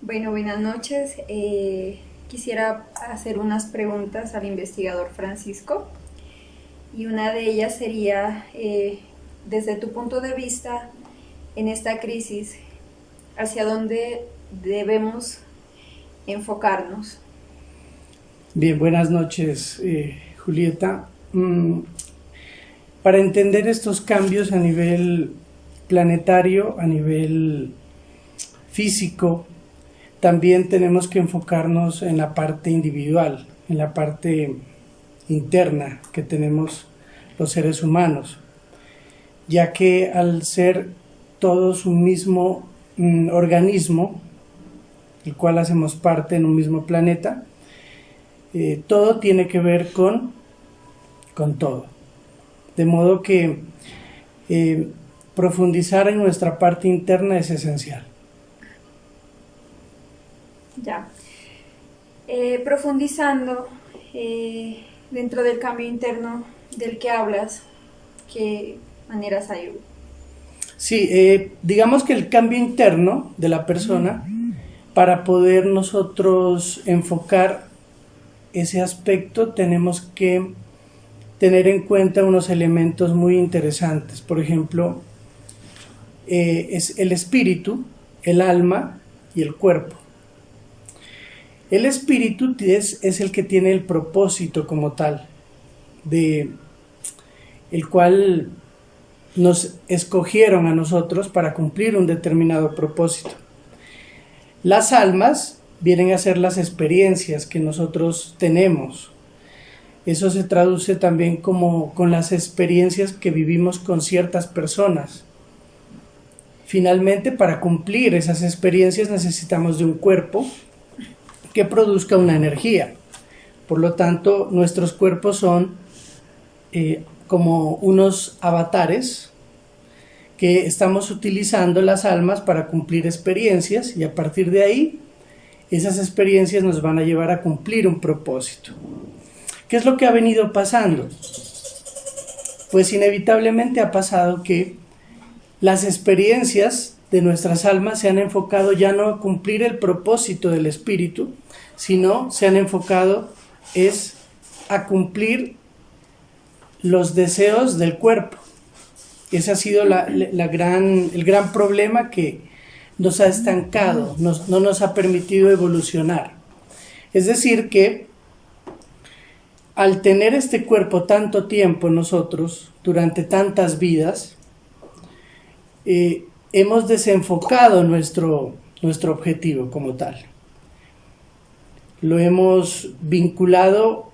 Bueno, buenas noches. Quisiera hacer unas preguntas al investigador Francisco y una de ellas sería, desde tu punto de vista, en esta crisis, ¿hacia dónde debemos enfocarnos? Bien, buenas noches, Julieta. Para entender estos cambios a nivel planetario, a nivel físico, también tenemos que enfocarnos en la parte individual, en la parte interna que tenemos los seres humanos, ya que al ser todos un mismo organismo, el cual hacemos parte en un mismo planeta, todo tiene que ver con todo. De modo que profundizar en nuestra parte interna es esencial. Ya. Profundizando dentro del cambio interno del que hablas, ¿qué maneras hay? Sí, digamos que el cambio interno de la persona, para poder nosotros enfocar ese aspecto, tenemos que tener en cuenta unos elementos muy interesantes. Por ejemplo, es el espíritu, el alma y el cuerpo. El espíritu es el que tiene el propósito como tal, de el cual nos escogieron a nosotros para cumplir un determinado propósito. Las almas vienen a ser las experiencias que nosotros tenemos. Eso se traduce también como con las experiencias que vivimos con ciertas personas. Finalmente, para cumplir esas experiencias necesitamos de un cuerpo que produzca una energía. Por lo tanto, nuestros cuerpos son como unos avatares que estamos utilizando las almas para cumplir experiencias, y a partir de ahí esas experiencias nos van a llevar a cumplir un propósito. ¿Qué es lo que ha venido pasando? Pues inevitablemente ha pasado que las experiencias de nuestras almas se han enfocado ya no a cumplir el propósito del espíritu, sino se han enfocado a cumplir los deseos del cuerpo. Ese ha sido el gran problema que nos ha estancado, no nos ha permitido evolucionar. Es decir que al tener este cuerpo tanto tiempo nosotros, durante tantas vidas, hemos desenfocado nuestro objetivo como tal. Lo hemos vinculado,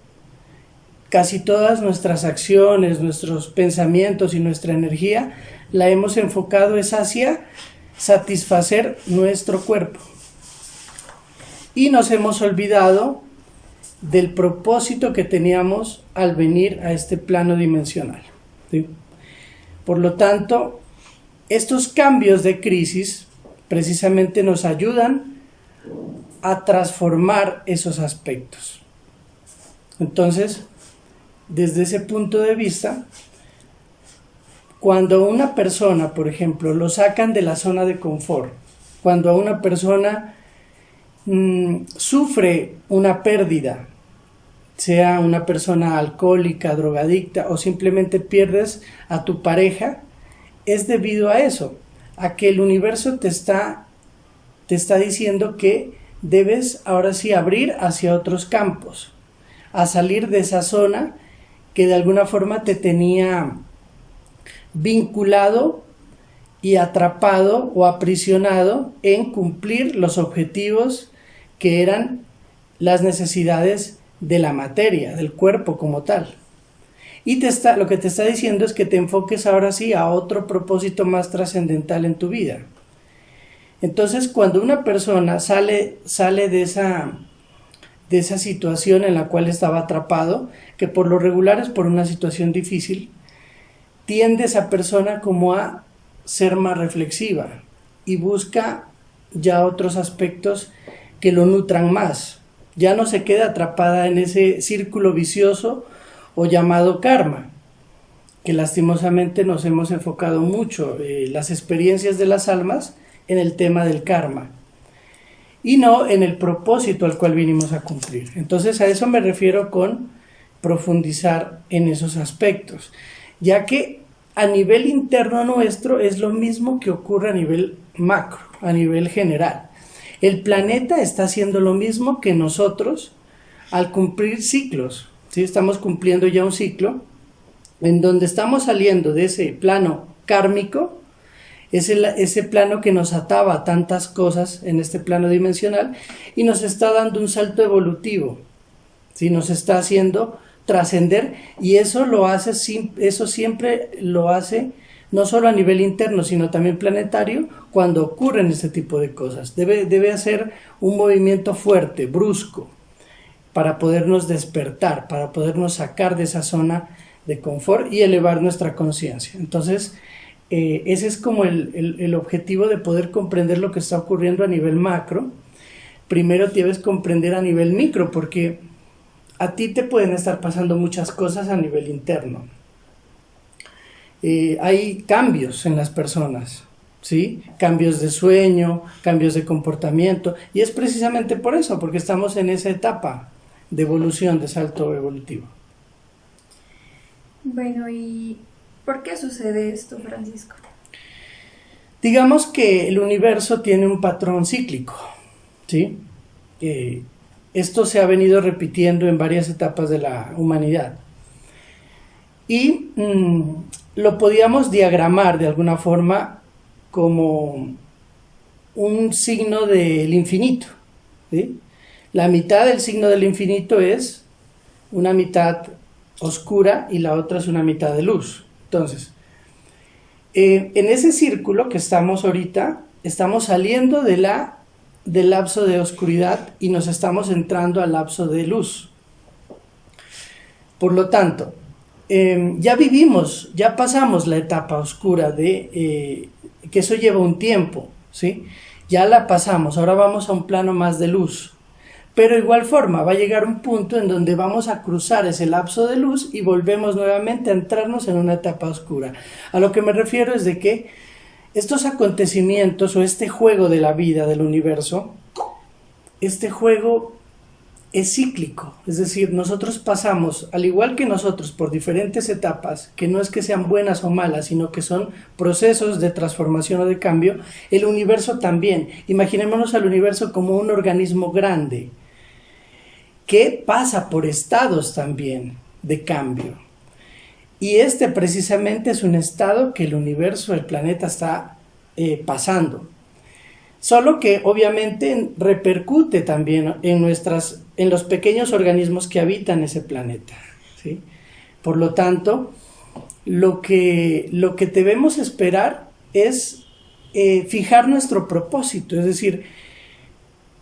casi todas nuestras acciones, nuestros pensamientos y nuestra energía, la hemos enfocado hacia satisfacer nuestro cuerpo. Y nos hemos olvidado del propósito que teníamos al venir a este plano dimensional, ¿sí? Por lo tanto, estos cambios de crisis precisamente nos ayudan a transformar esos aspectos. Entonces, desde ese punto de vista, cuando a una persona, por ejemplo, lo sacan de la zona de confort, cuando a una persona sufre una pérdida, sea una persona alcohólica, drogadicta, o simplemente pierdes a tu pareja, es debido a eso, a que el universo te está diciendo que debes ahora sí abrir hacia otros campos, a salir de esa zona que de alguna forma te tenía vinculado y atrapado o aprisionado en cumplir los objetivos que eran las necesidades de la materia, del cuerpo como tal. Y lo que te está diciendo es que te enfoques ahora sí a otro propósito más trascendental en tu vida. Entonces, cuando una persona sale de esa situación en la cual estaba atrapado, que por lo regular es por una situación difícil, tiende esa persona como a ser más reflexiva y busca ya otros aspectos que lo nutran más. Ya no se queda atrapada en ese círculo vicioso o llamado karma, que lastimosamente nos hemos enfocado mucho, las experiencias de las almas, en el tema del karma. y no en el propósito al cual vinimos a cumplir. Entonces a eso me refiero con profundizar en esos aspectos, ya que a nivel interno nuestro es lo mismo que ocurre a nivel macro, a nivel general. El planeta está haciendo lo mismo que nosotros al cumplir ciclos, ¿sí? Estamos cumpliendo ya un ciclo en donde estamos saliendo de ese plano kármico, ese plano que nos ataba a tantas cosas en este plano dimensional, y nos está dando un salto evolutivo, ¿sí? Nos está haciendo trascender, y eso lo hace, eso siempre lo hace no solo a nivel interno sino también planetario cuando ocurren este tipo de cosas. Debe hacer un movimiento fuerte, brusco, para podernos despertar, para podernos sacar de esa zona de confort y elevar nuestra conciencia. Entonces ese es como el objetivo de poder comprender lo que está ocurriendo a nivel macro. Primero debes comprender a nivel micro, porque a ti te pueden estar pasando muchas cosas a nivel interno. Hay cambios en las personas, ¿sí? Cambios de sueño, cambios de comportamiento, y es precisamente por eso, porque estamos en esa etapa de evolución, de salto evolutivo. Bueno, ¿y por qué sucede esto, Francisco? Digamos que el universo tiene un patrón cíclico, ¿sí? Esto se ha venido repitiendo en varias etapas de la humanidad. Y lo podíamos diagramar de alguna forma como un signo del infinito, ¿sí? La mitad del signo del infinito es una mitad oscura y la otra es una mitad de luz. Entonces, en ese círculo que estamos ahorita, estamos saliendo del lapso de oscuridad y nos estamos entrando al lapso de luz. Por lo tanto, ya vivimos, ya pasamos la etapa oscura que eso lleva un tiempo, ¿sí? Ya la pasamos, ahora vamos a un plano más de luz. Pero de igual forma va a llegar un punto en donde vamos a cruzar ese lapso de luz y volvemos nuevamente a entrarnos en una etapa oscura. A lo que me refiero es de que estos acontecimientos o este juego de la vida, del universo, este juego es cíclico, es decir, nosotros pasamos, al igual que nosotros, por diferentes etapas, que no es que sean buenas o malas, sino que son procesos de transformación o de cambio. El universo también. Imaginémonos al universo como un organismo grande, que pasa por estados también de cambio. Y este precisamente es un estado que el universo, el planeta está pasando. Solo que obviamente repercute también en los pequeños organismos que habitan ese planeta, ¿sí? Por lo tanto, lo que debemos esperar es fijar nuestro propósito, es decir,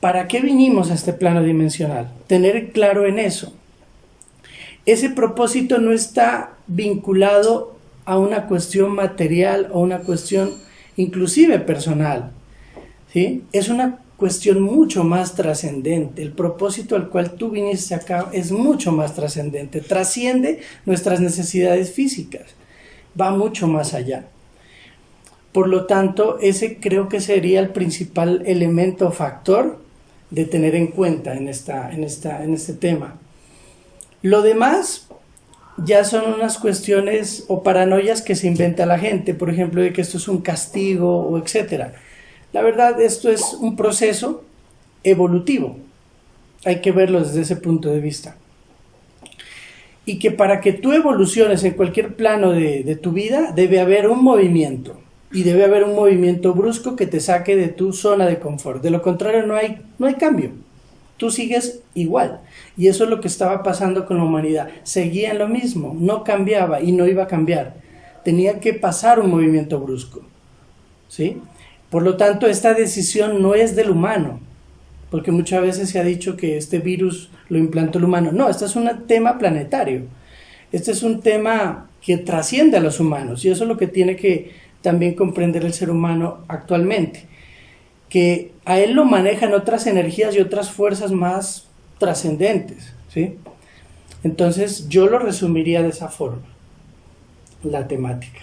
¿para qué vinimos a este plano dimensional? Tener claro en eso. Ese propósito no está vinculado a una cuestión material o una cuestión inclusive personal, ¿sí? Es una cuestión mucho más trascendente. El propósito al cual tú viniste acá es mucho más trascendente, trasciende nuestras necesidades físicas, va mucho más allá. Por lo tanto, ese creo que sería el principal elemento o factor de tener en cuenta en este tema. Lo demás ya son unas cuestiones o paranoias que se inventa la gente, por ejemplo, de que esto es un castigo o etcétera. La verdad, esto es un proceso evolutivo, hay que verlo desde ese punto de vista. Y que para que tú evoluciones en cualquier plano de tu vida, debe haber un movimiento, y debe haber un movimiento brusco que te saque de tu zona de confort. De lo contrario, no hay cambio, tú sigues igual. Y eso es lo que estaba pasando con la humanidad, seguía en lo mismo, no cambiaba y no iba a cambiar, tenía que pasar un movimiento brusco, ¿sí? Por lo tanto, esta decisión no es del humano, porque muchas veces se ha dicho que este virus lo implantó el humano. No, este es un tema planetario, este es un tema que trasciende a los humanos, y eso es lo que tiene que también comprender el ser humano actualmente, que a él lo manejan otras energías y otras fuerzas más trascendentes, ¿sí? Entonces yo lo resumiría de esa forma, la temática.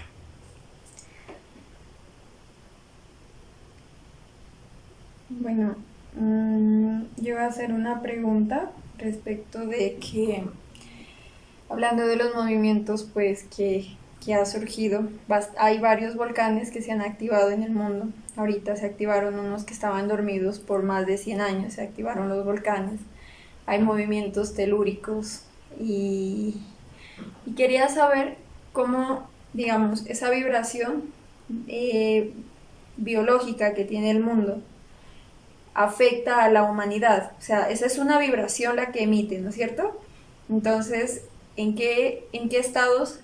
Bueno, Yo voy a hacer una pregunta respecto de que, hablando de los movimientos pues que ha surgido, hay varios volcanes que se han activado en el mundo. Ahorita se activaron unos que estaban dormidos por más de 100 años, se activaron los volcanes. Hay movimientos telúricos y quería saber cómo, digamos, esa vibración biológica que tiene el mundo afecta a la humanidad. O sea, esa es una vibración la que emite, ¿no es cierto? Entonces, ¿en qué estados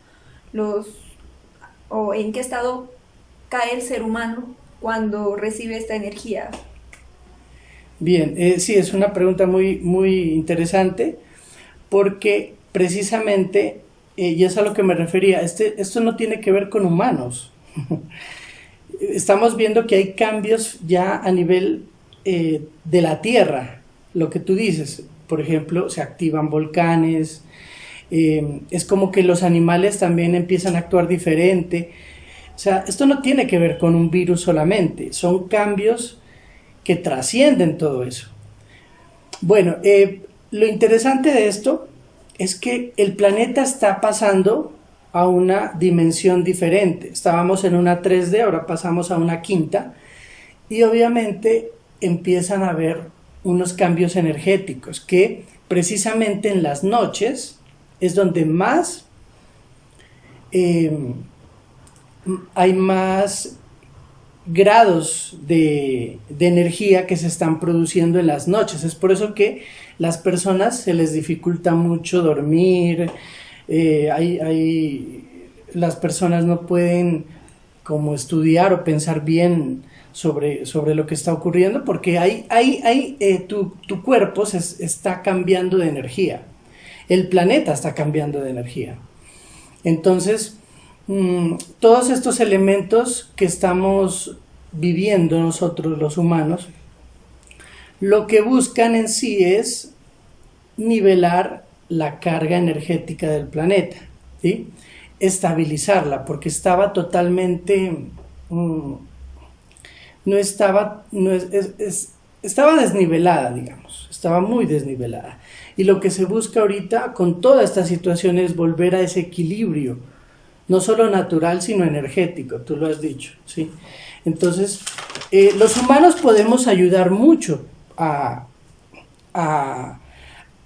en qué estado cae el ser humano cuando recibe esta energía? Bien, sí, es una pregunta muy, muy interesante porque precisamente, y es a lo que me refería, esto no tiene que ver con humanos. Estamos viendo que hay cambios ya a nivel de la Tierra, lo que tú dices, por ejemplo, se activan volcanes, es como que los animales también empiezan a actuar diferente. O sea, esto no tiene que ver con un virus solamente, son cambios que trascienden todo eso. Bueno, lo interesante de esto es que el planeta está pasando a una dimensión diferente. Estábamos en una 3D, ahora pasamos a una quinta, y obviamente empiezan a haber unos cambios energéticos que precisamente en las noches es donde más hay más grados de energía que se están produciendo en las noches. Es por eso que las personas se les dificulta mucho dormir, las personas no pueden como estudiar o pensar bien sobre lo que está ocurriendo, porque tu cuerpo está cambiando de energía, el planeta está cambiando de energía. Entonces, todos estos elementos que estamos viviendo nosotros los humanos, lo que buscan en sí es nivelar la carga energética del planeta, ¿sí? Estabilizarla, porque estaba totalmente estaba desnivelada, digamos, estaba muy desnivelada, y lo que se busca ahorita con toda esta situación es volver a ese equilibrio, no solo natural sino energético, tú lo has dicho, ¿sí? Entonces, los humanos podemos ayudar mucho a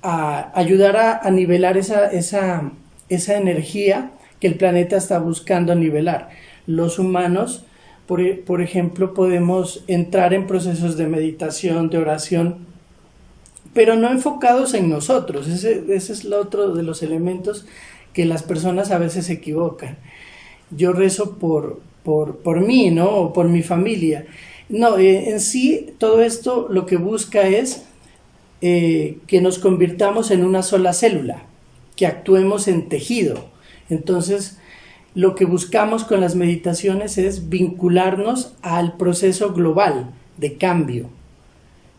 ayudar a nivelar esa energía que el planeta está buscando nivelar. Los humanos, por ejemplo, podemos entrar en procesos de meditación, de oración, pero no enfocados en nosotros. Ese es el otro de los elementos que las personas a veces se equivocan. Yo rezo por mí, ¿no? O por mi familia. No, en sí, todo esto lo que busca es que nos convirtamos en una sola célula, que actuemos en tejido. Entonces, lo que buscamos con las meditaciones es vincularnos al proceso global de cambio,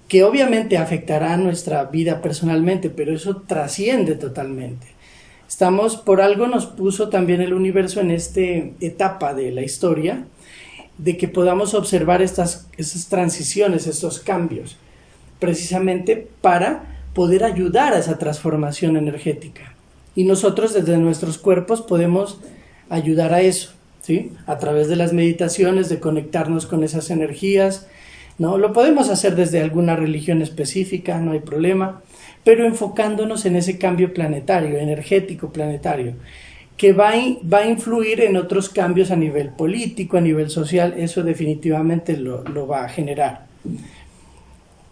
que obviamente afectará nuestra vida personalmente, pero eso trasciende totalmente. Por algo nos puso también el universo en esta etapa de la historia, de que podamos observar esas transiciones, estos cambios, precisamente para poder ayudar a esa transformación energética. Y nosotros desde nuestros cuerpos podemos ayudar a eso, ¿sí? A través de las meditaciones, de conectarnos con esas energías, ¿no? Lo podemos hacer desde alguna religión específica, no hay problema, pero enfocándonos en ese cambio planetario, energético planetario, que va a influir en otros cambios a nivel político, a nivel social, eso definitivamente lo va a generar.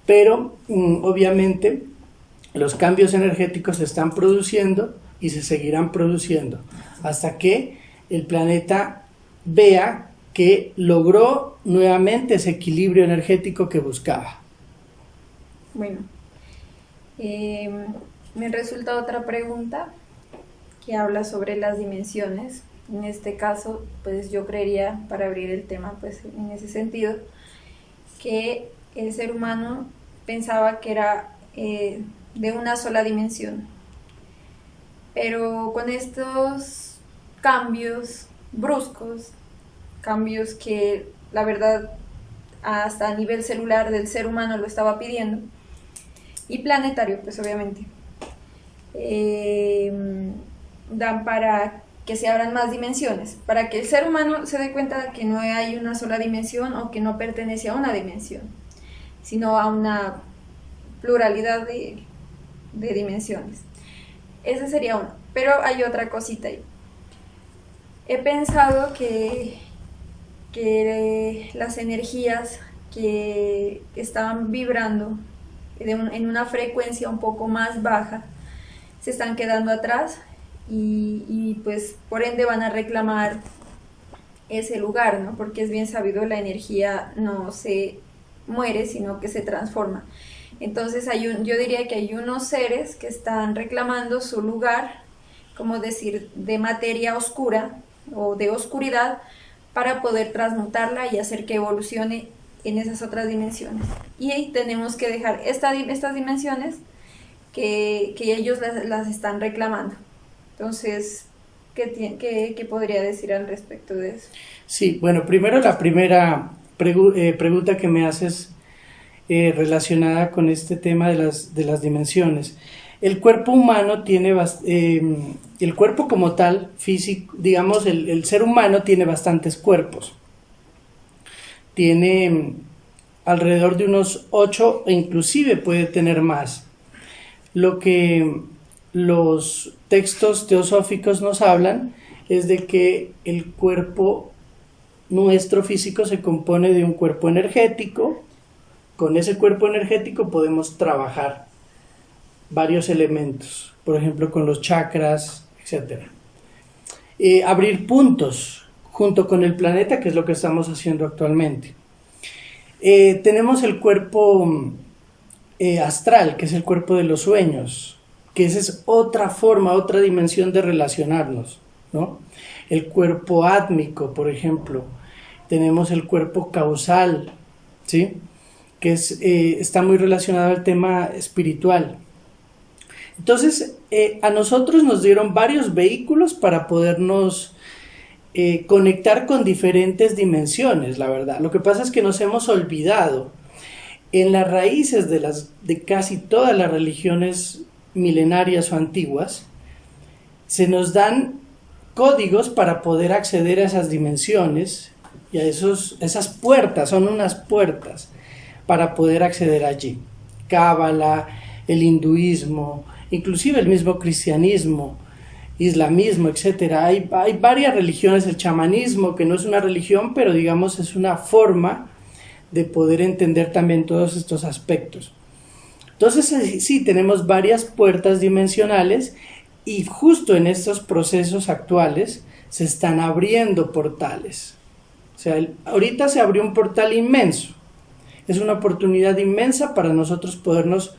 Pero obviamente los cambios energéticos se están produciendo y se seguirán produciendo hasta que el planeta vea que logró nuevamente ese equilibrio energético que buscaba. Bueno, me resulta otra pregunta que habla sobre las dimensiones. En este caso, pues yo creería, para abrir el tema, pues en ese sentido, que el ser humano pensaba que era de una sola dimensión. Pero con estos cambios bruscos, cambios que la verdad hasta a nivel celular del ser humano lo estaba pidiendo, y planetario, pues obviamente, dan para que se abran más dimensiones, para que el ser humano se dé cuenta de que no hay una sola dimensión o que no pertenece a una dimensión, sino a una pluralidad de dimensiones. Ese sería uno, pero hay otra cosita ahí. He pensado que las energías que estaban vibrando en una frecuencia un poco más baja se están quedando atrás y pues por ende van a reclamar ese lugar, ¿no? Porque es bien sabido, la energía no se muere, sino que se transforma. Entonces yo diría que hay unos seres que están reclamando su lugar, como decir, de materia oscura o de oscuridad, para poder transmutarla y hacer que evolucione en esas otras dimensiones. Y ahí tenemos que dejar estas dimensiones que ellos las están reclamando. Entonces, ¿qué podría decir al respecto de eso? Sí, bueno, primero la primera pregunta que me haces relacionada con este tema de las dimensiones. El cuerpo humano tiene, el cuerpo como tal, físico, digamos, el ser humano tiene bastantes cuerpos. Tiene alrededor de unos 8 e inclusive puede tener más. Lo que los textos teosóficos nos hablan es de que el cuerpo nuestro físico se compone de un cuerpo energético. Con ese cuerpo energético podemos trabajar varios elementos, por ejemplo con los chakras, etc. Abrir puntos junto con el planeta, que es lo que estamos haciendo actualmente. Tenemos el cuerpo astral, que es el cuerpo de los sueños, que esa es otra forma, otra dimensión de relacionarnos, ¿no? El cuerpo átmico, por ejemplo. Tenemos el cuerpo causal, ¿sí? Que está muy relacionado al tema espiritual. Entonces, a nosotros nos dieron varios vehículos para podernos conectar con diferentes dimensiones, la verdad. Lo que pasa es que nos hemos olvidado. En las raíces de casi todas las religiones milenarias o antiguas, se nos dan códigos para poder acceder a esas dimensiones y a esas puertas, son unas puertas para poder acceder allí. Cábala, el hinduismo, inclusive el mismo cristianismo, islamismo, etc. Hay varias religiones, el chamanismo, que no es una religión, pero digamos es una forma de poder entender también todos estos aspectos. Entonces sí, tenemos varias puertas dimensionales y justo en estos procesos actuales se están abriendo portales. O sea, ahorita se abrió un portal inmenso. Es una oportunidad inmensa para nosotros podernos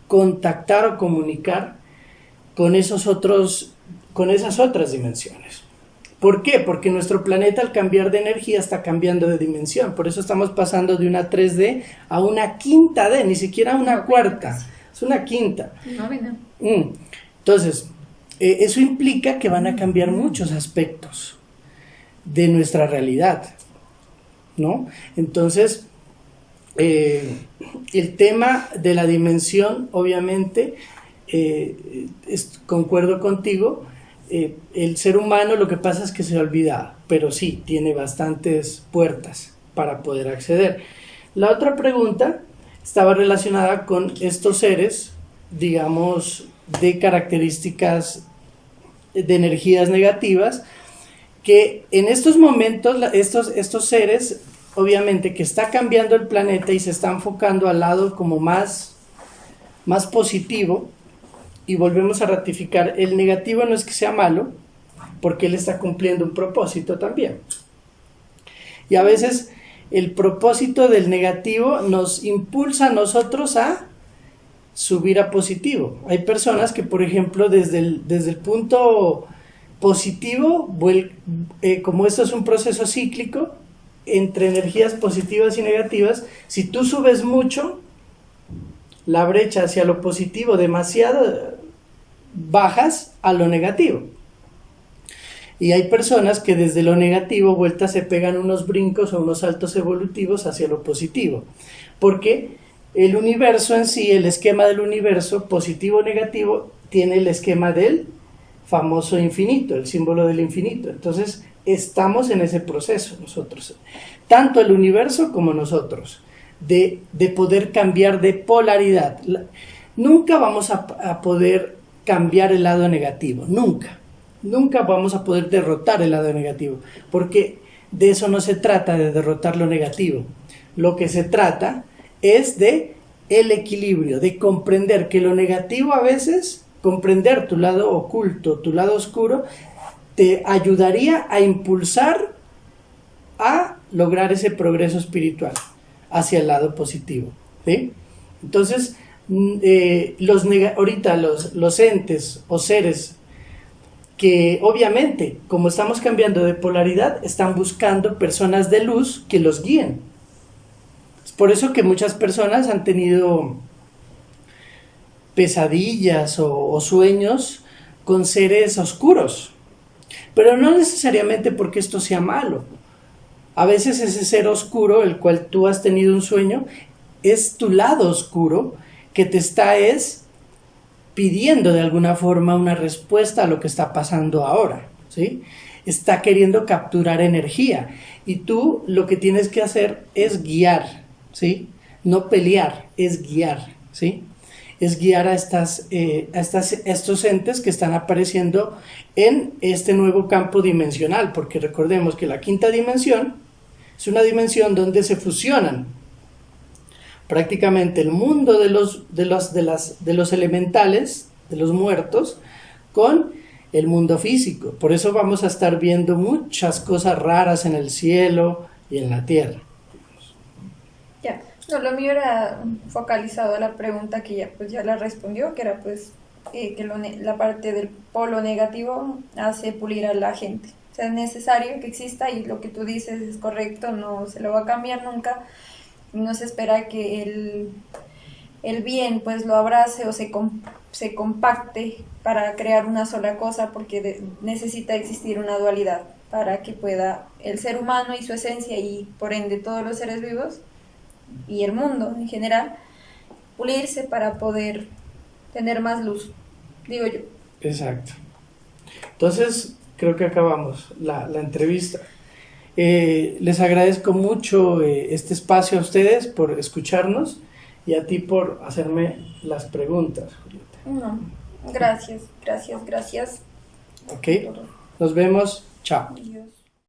contactar o comunicar con esas otras dimensiones. ¿Por qué? Porque nuestro planeta, al cambiar de energía, está cambiando de dimensión. Por eso estamos pasando de una 3D a una quinta D, ni siquiera una cuarta. Es una quinta. Entonces, eso implica que van a cambiar muchos aspectos de nuestra realidad, ¿no? Entonces, el tema de la dimensión, obviamente, concuerdo contigo. El ser humano, lo que pasa es que se ha olvidado, pero sí, tiene bastantes puertas para poder acceder. La otra pregunta estaba relacionada con estos seres, digamos, de características de energías negativas, que en estos momentos estos seres, obviamente que está cambiando el planeta y se está enfocando al lado como más positivo. Y volvemos a ratificar, el negativo no es que sea malo, porque él está cumpliendo un propósito también. Y a veces el propósito del negativo nos impulsa a nosotros a subir a positivo. Hay personas que, por ejemplo, desde el punto positivo, como esto es un proceso cíclico, entre energías positivas y negativas, si tú subes mucho, la brecha hacia lo positivo demasiado, bajas a lo negativo. Y hay personas que desde lo negativo vuelta se pegan unos brincos o unos saltos evolutivos hacia lo positivo, porque el universo en sí, el esquema del universo, positivo o negativo, tiene el esquema del famoso infinito, el símbolo del infinito. Entonces, estamos en ese proceso nosotros, tanto el universo como nosotros, de poder cambiar de polaridad. Nunca vamos a poder cambiar el lado negativo, nunca vamos a poder derrotar el lado negativo, porque de eso no se trata, de derrotar lo negativo. Lo que se trata es de el equilibrio, de comprender que lo negativo a veces, comprender tu lado oculto, tu lado oscuro, te ayudaría a impulsar a lograr ese progreso espiritual hacia el lado positivo, ¿sí? Entonces, ahorita los entes o seres que obviamente, como estamos cambiando de polaridad, están buscando personas de luz que los guíen. Es por eso que muchas personas han tenido pesadillas o sueños con seres oscuros, pero no necesariamente porque esto sea malo. A veces ese ser oscuro, el cual tú has tenido un sueño, es tu lado oscuro que te está pidiendo de alguna forma una respuesta a lo que está pasando ahora, ¿sí? Está queriendo capturar energía y tú lo que tienes que hacer es guiar, ¿sí? No pelear, es guiar, ¿sí? Es guiar a estos entes que están apareciendo en este nuevo campo dimensional, porque recordemos que la quinta dimensión es una dimensión donde se fusionan prácticamente el mundo de los elementales, de los muertos, con el mundo físico. Por eso vamos a estar viendo muchas cosas raras en el cielo y en la tierra. Ya, no, lo mío era focalizado a la pregunta que ya la respondió, que era pues que la parte del polo negativo hace pulir a la gente. O sea, es necesario que exista y lo que tú dices es correcto, no se lo va a cambiar nunca. No se espera que el bien pues lo abrace o se compacte para crear una sola cosa, porque necesita existir una dualidad para que pueda el ser humano y su esencia, y por ende todos los seres vivos y el mundo en general, pulirse para poder tener más luz, digo yo. Exacto. Entonces, creo que acabamos la entrevista. Les agradezco mucho este espacio a ustedes por escucharnos y a ti por hacerme las preguntas, Julieta. No, gracias. Ok, nos vemos, chao. Adiós.